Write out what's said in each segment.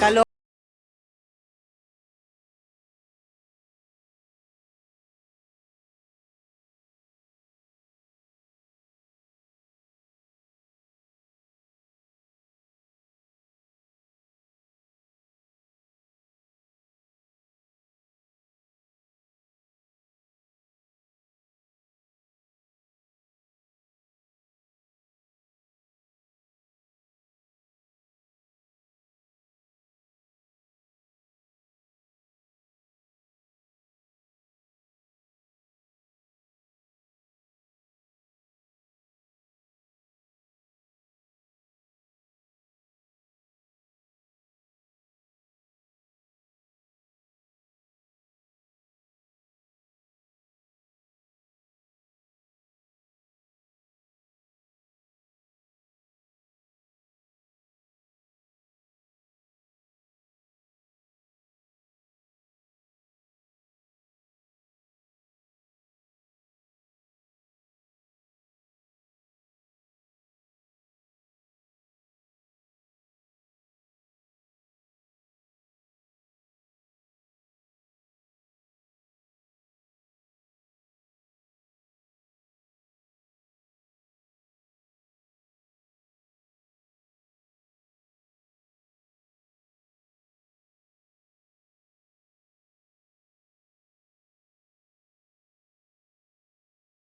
Kalo.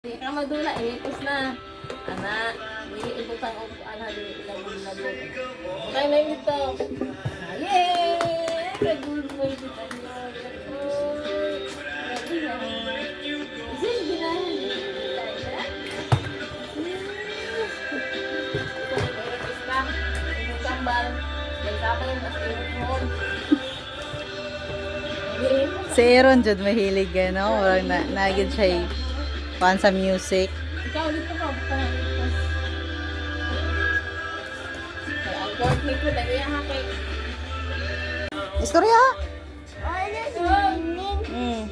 Hindi ka madula, ipos na. Anak, may ibutang o anak, ilang na doon. Tayo na dito. Yay! Nagulong mo yung dito. Isin, ginahin. Ipos na. Ibutang bal. May kapay yung mas mo. Si Aaron jud mahilig gano, orang nagid siya fan sa music. Ikaw dito ka, butang ipos. Ang court ni ko, dahil yung hakay. Istorya. Oh, Mm.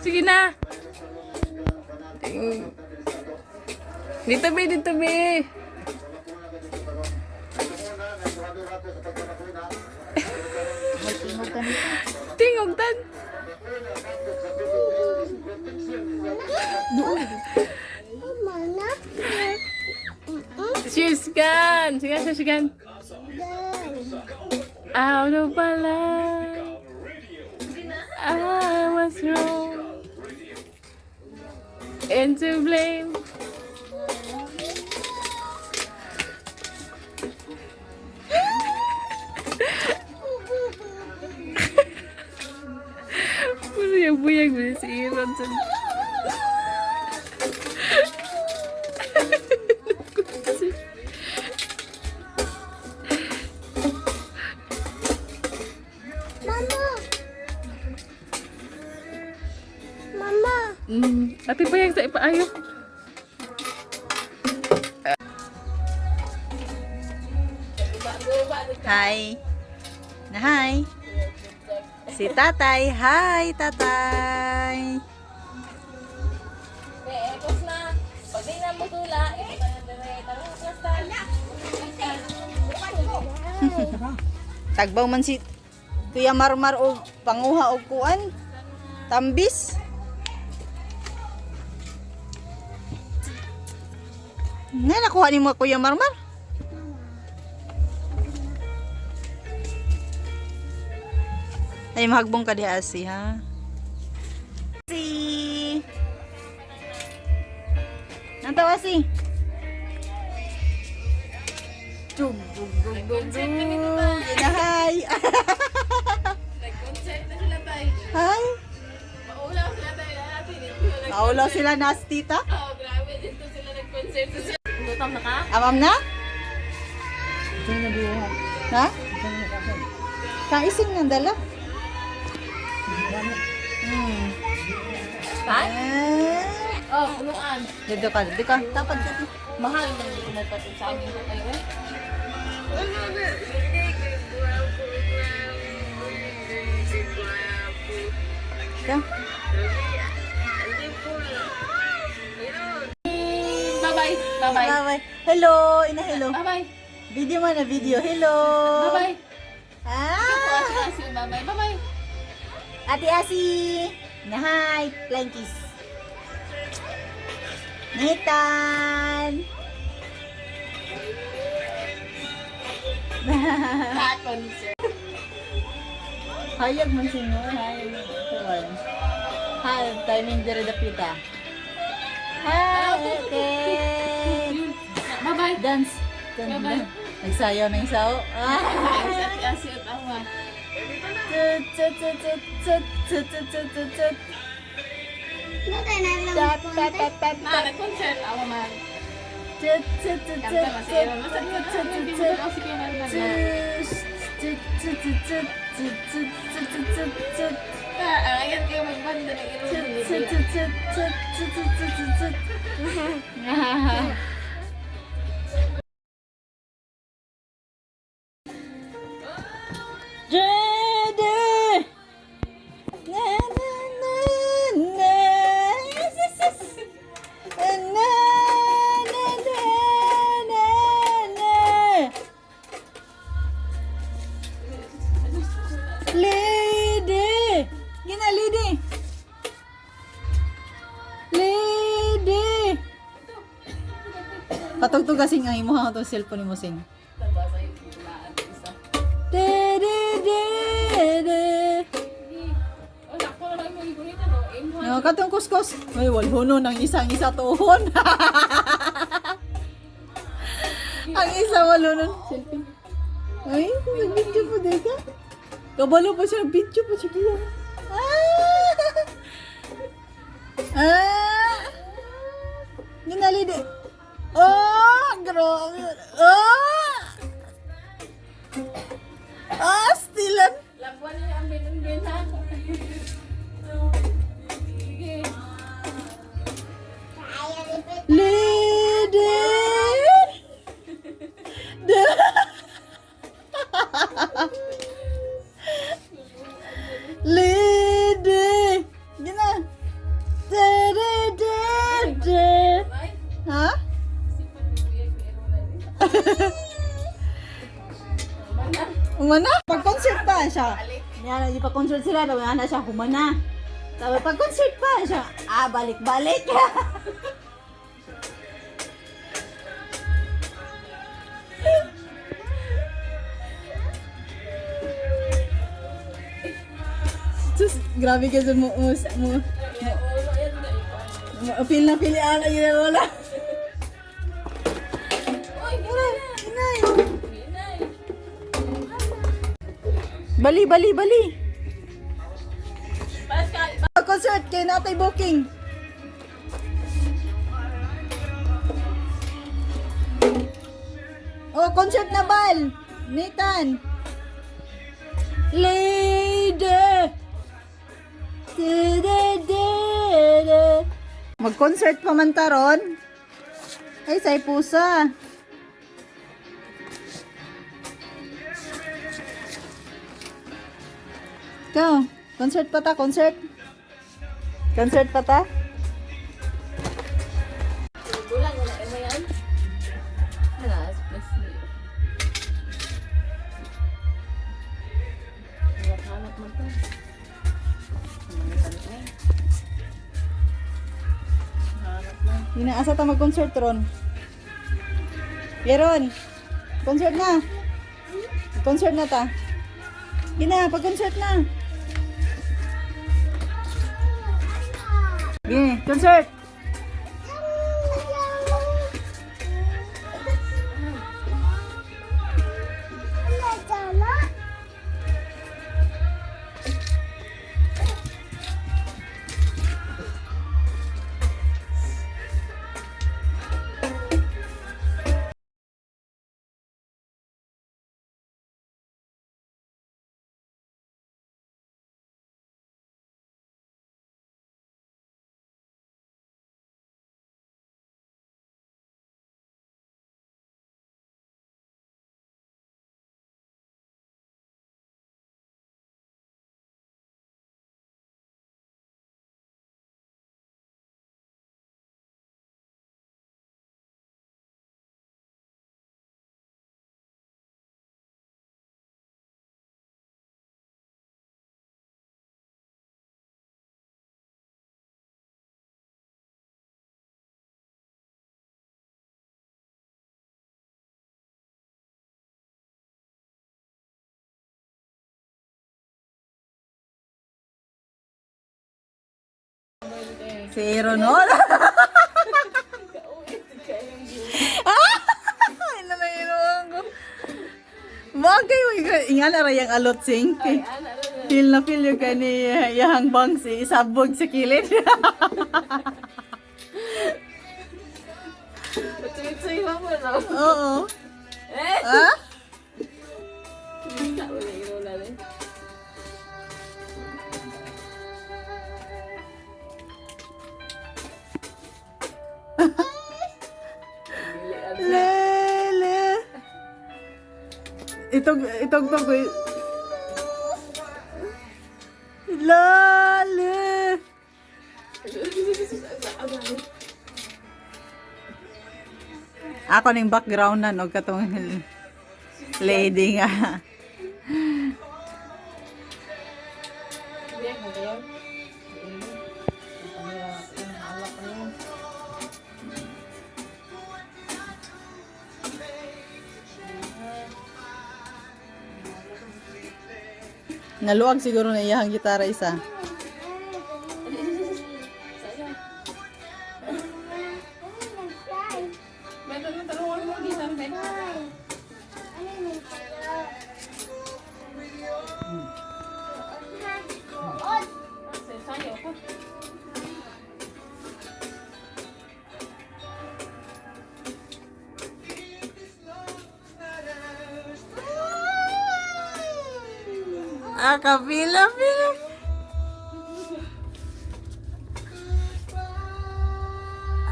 sige na. Dito be, dito be. Tingog tan. Shoes gun. Sige, shoes gun. Out of my life. I was wrong. And to blame. Buyag mo si Aaron. Mama. Ate Buyag sa ipaayo. Hi. Na hi. Si Tatay. Hi, Tatay. Epos na. Pag di na mo tula, tarong plastan. Tagbaw man si Kuya Marmar og panguha og kuan. Tambis. Nga nakuha ni mo Kuya Marmar? Ay, mahagbong ka di Asi, ha? Asi! Nantaw, Asi? Dug, dug, dug, dug, dug. Hi! Nag-concert na sila tayo. Hi! Maulaw sila tayo natin. Maulaw sila nas, tita? Oh, grabe. Dito sila nag-concert. Lutam na ka? Amam na? Ha? Kaising ng dala? Tay? Ah. Oh, punuan. Dito ka. Tapad ka. Mahal na hindi mo patin sa amin. Ayun. Ikaw? Bye-bye. Bye-bye. Bye-bye. Hello! Ina, hello. Bye-bye. Video mo na video. Hello! Bye-bye. Ah! Bye-bye. Bye-bye. Ate Asi! Na hi! Flying kiss. Nathan! Concert. Hayag man sino. Hayag man sino. Hi, timing dire dapita. Hi, Ate! Bye-bye. Dance. Bye-bye. Nagsayaw ng isaw. Ah! Kasi tawa. Tut, tut, tut, tut, tut, tut, tut, tut, tut, tut. Tat, tat, tat, tat, Ma, tat. nag-concert ako man. Tut, tut, tut, Kanta tut, masaya. tut, Masaya tut, ka tut, na. tut, Bibigyan tut. ako si Kuya Marman. Tut, tut, tut, tut, tut, tut, tut, tut, tut, tut. Ayan kayo magbanda ng ilo. Tut, tut, tut, tut, tut, tut, tut, tut, tut. Jade! Na, na, na, na. Yes, yes, yes. Na, na, na, na, na. Lady! Gina, lady! Lady! Patugtugasing ang imuha itong cellphone ni mo sing. No, katong kuskus. May walhuno ng isang-isa tuhon. Ang isa walhuno. Selfie. Ay, nag-video po deka. Kabalo pa siya, video pa siya kaya. Ginali di. Oh, grabe. Stilan. Labuan niya ang binunggin ha. Sige. Lady! Lady! Gina! Bye. Ha? Sipan ni Kuya Kuya Mana? Humana? Pag-concert pa siya. Yan, pag-concert sila, daw na siya, humana. Sabi, pag-concert pa siya, balik-balik. Sus, grabe ka sa mo, feel na feel ana yun wala. Uy, Inay. Inay. Bali, bali, bali. Pascal, Concert kay natay booking. Oh, concert na bal. Nathan. Lady. Mag-concert pa man taron. Ay, say pusa. Ikaw, concert pa ta, concert. Concert pa ta? gulang wala mo yan. Wala, mas hanap mo to. Asa ta mag-concert ron? Yeron, concert na. Concert na ta. Gina, pag-concert na. Gini, concert. Si Aaron, no? Ay, naman ko. Bagay, ingan na yung alot sing. Feel na feel yung kani yahang bang si isabog sa kilid. Oo. Ha? Lele. Itog to ko. Lale. Ako ning background na no katong lady nga. Naluwag siguro na iyang gitara isa. Ah, kapila-pila.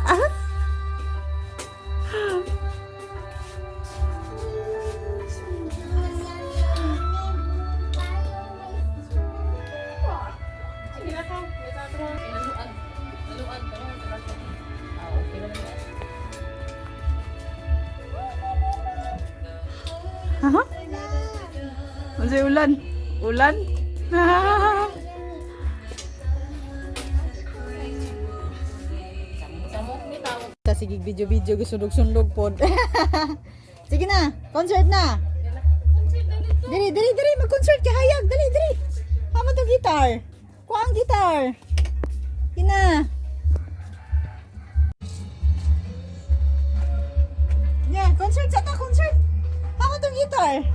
Ah? Aha? Masih ulan. Ulan? Sige, video-video sundog-sundog pod. Sige na, concert na. Dili, mag-concert ka hayag. Dili. Hama to guitar. Kuha ang guitar. Kina. Yeah, concert sa ta, concert. Hama to guitar.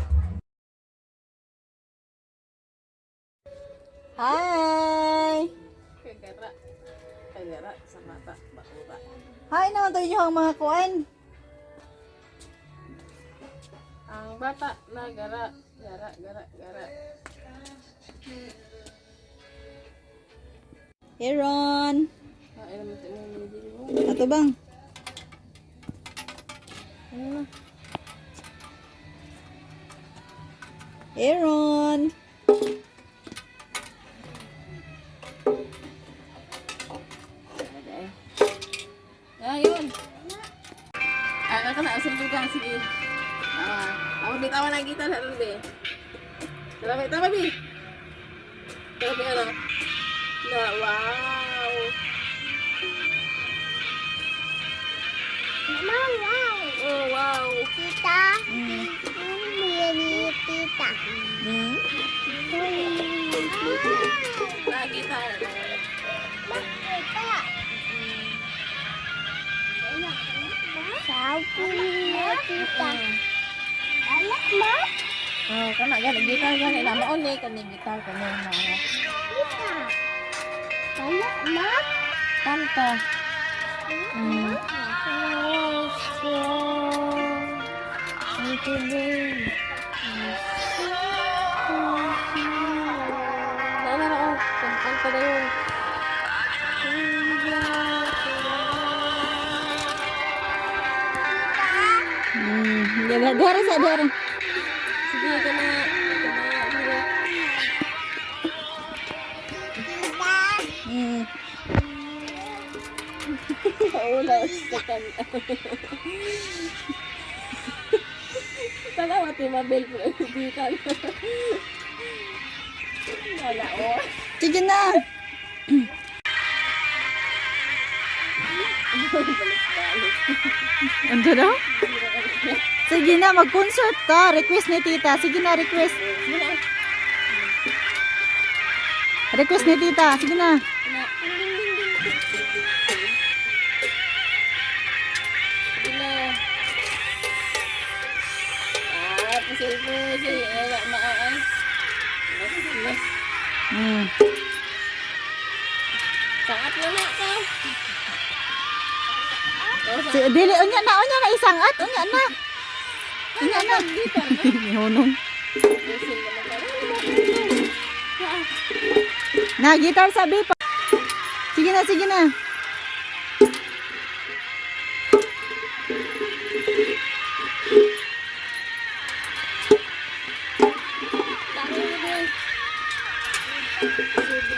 Hi! Kagara sa mata, bakura. Hi naman to yung mga kuan. Ang bata na gara. Aaron! Ay, naman sa mga dili mo. Ato bang? Aaron! Ayun. Ano ka na? Asin ka. Sige. Ako bitawan ang gitar. Ano ba? Tama, Bi. Tama, ano? Wow. Mama, wow. Oh, wow. Tita. Ini tita. Na gitar. Sabi niya tita. Anak mo? Oh, kana gani gitar gani na maon ni kani gitar kani na. Tita. Anak mo? Kanta. Oh, so. Ito din. Na oh, kanta na yun. Dara sa dara. Sige ka na. Paula sa kanta. Talawa ti mabel ko ibikan. Wala oh. Sige na. Ano daw? Sige na, mag-concert ka. Request ni tita. Sige na, request. Request ni tita. Sige na. cellphone mo siya. Wala maaan. Sangat na na ka. Si dili unya na isang at unya na. Unya na. Hunong. Na gitar sabi pa. Sige na, sige na.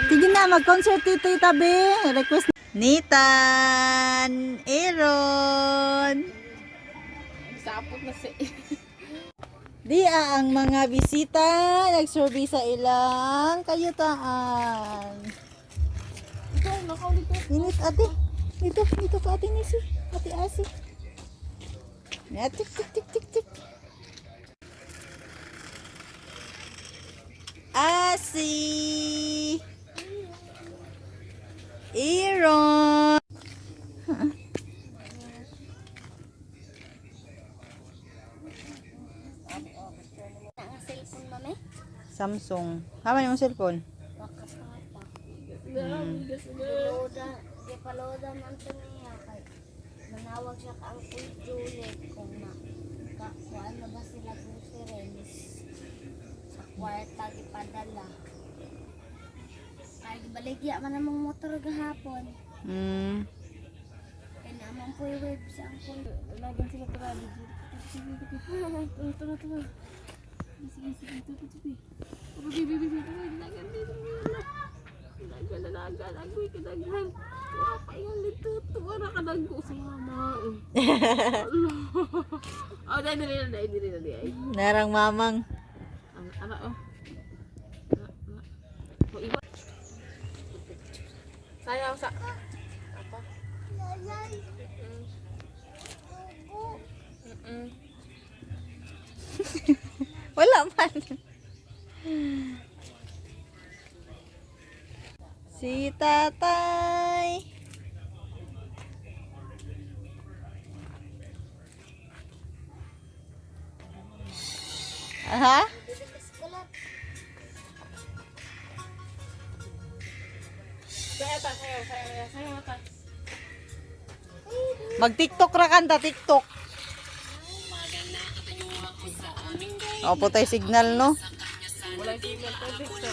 Sige na, mag-concert dito tabi. Request. Nitan, Aaron. Sapot na si... Di ang mga bisita nagsurvey sa ilang kayutaan. Ito, nakaw dito. Init ate. Dito ka ate Nisi. Ate Asi. Tik tik tik tik tik. Asi. Aaron. Ang cellphone mami. Samsung. Haman yung cellphone. Makasapa. Bigas na. Paloda man ito niya. Kay manawag siya ka ang Kuya Juliet kung kuhaan na ba sila conference sa kwarta gipadala. Kaya gibaligya man namang motor gahapon. Kaya naman po yung web sa ang Kuya. Lagan sila para dito. Tara. Sige. Bibi. Lagan dito. Lagan. Agoy kadaghan. Paingan dito. Tuwara ka nagko sa mama. Oh, dahil. Narang mamang. Ang ana oh. Sayang sa apa? Wala man. Si tatay. Aha? Sayang ta. Mag-TikTok ra kanta, TikTok. Opo tayo signal, no? Wala signal pa dito.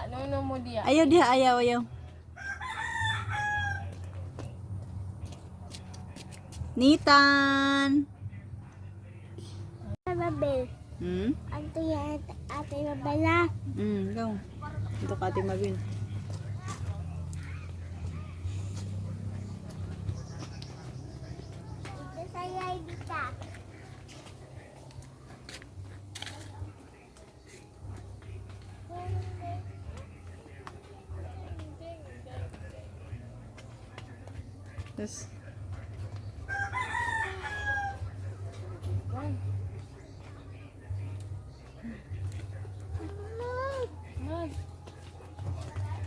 Ano mo dia? Ayaw diha, ayaw. Nitan. Mabel. Ate Mabel na. Go. Ito ka, Ate Mabel. Ito saya dita. Yes.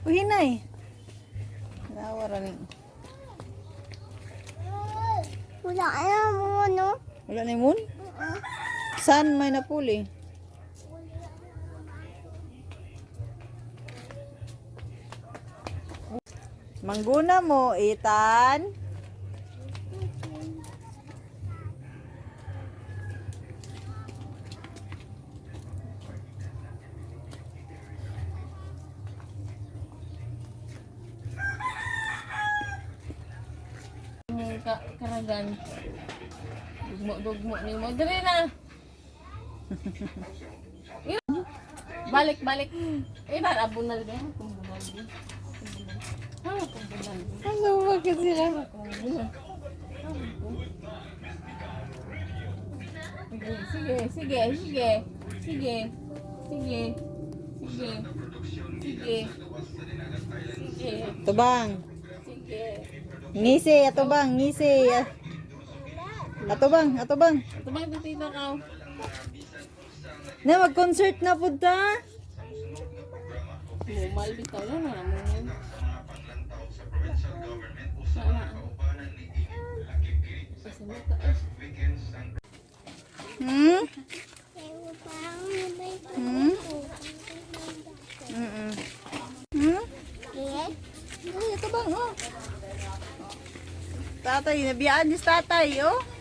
Uhinay. Nawara ni. Wala na mo, no? Wala na yung moon? Saan may napuli? Mangguna mo, Ethan. Yung karagan. Dugmo ni mo. Dali na. Balik. Abon na din. Kumbunal din. Ano ba kasi lang? Sige. Tubang. Sige. Ngisi, atubang, ngisi. Atubang. Tumang titita ka. Na mag-concert na po ta. Malbitaw na naman. Ay, ito bang, oh. Tatay, nabiyaan ni tatay, oh.